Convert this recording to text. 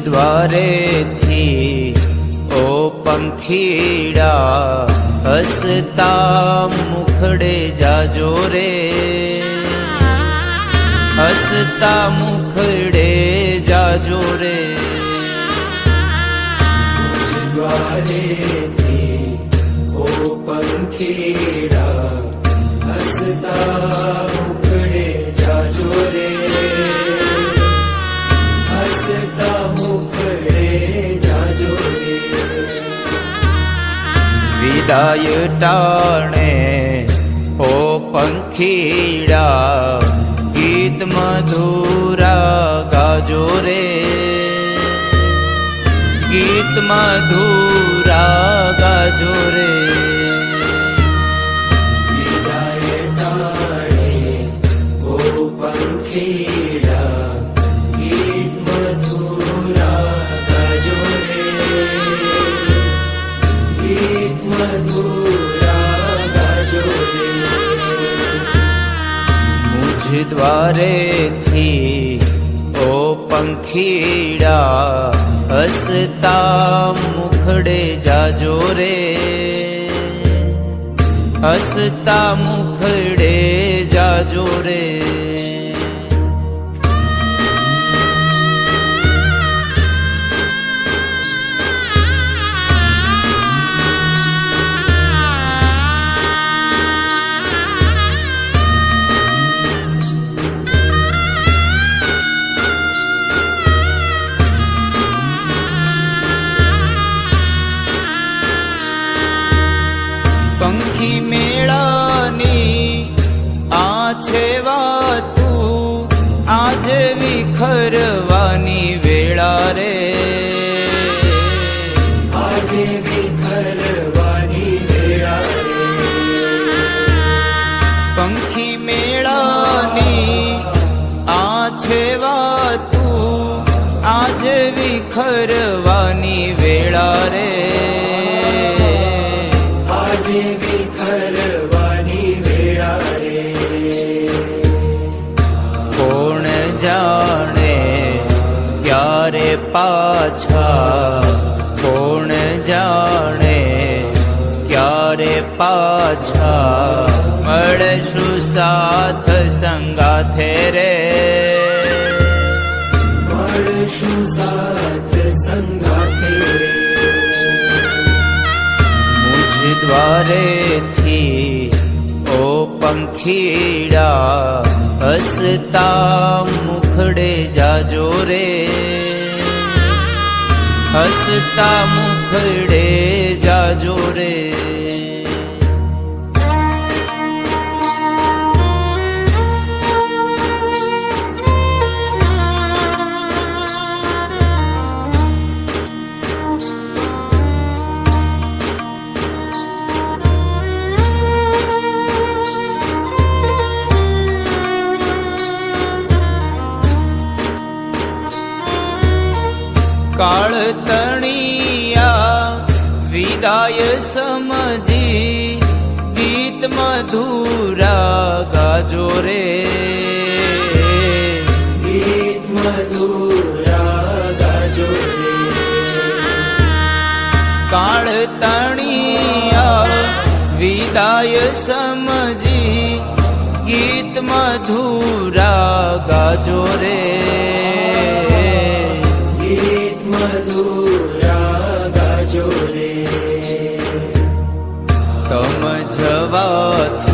દ્વારેથી ઓ પંખીડા હસતા મુખડે જાજો રે, હસતા મુખડે જાજો રે. દ્વારેથી ઓ પંખીડા હસતા મુખડે જાજો રે, હસતા મુખડે જાજો રે. વિદાય ટાણે ઓ પંખીડા ગીત મધુરા ગાજો રે, ગીત મધુરા ગાજો રે. વિદાય ટાણે ઓ પંખીડા ગીત મધુરા ગાજો રે, ગીત મધુરા ગાજો રે. મુझ દ્વારેથી ઓ પંખીડા હસતા મુખડે જાજો રે, હસતા મુખડે જાજો રે. પંખી મેળાની આ છે વાતું, આજ વિખરવાની વેળા રે, આજે વિખરવાની વેળા રે. પંખી મેળાની આ છે વાતું, આજ વિખરવાની વેળા રે, આજે વિખરવાની વેળા રે. કોણ જાણે ક્યારે પાછા, કોણ જાણે ક્યારે પાછા મળશું સાથ સંગાથે રે, મળશું સાથ સંગાથે રે. દ્વારેથી ઓ પંખીડા હસતા મુખડે જાજો રે, હસતા મુખડે જાજો રે. કાળ તણિયા વિદાય સમજી ગીત મધુરા ગાજો રે, ગીત મધુરા ગાજો રે. કાળ તણિયા વિદાય સમજી ગીત મધુરા ગાજો રે, મધુરા ગાજો રે. તમ જવાથી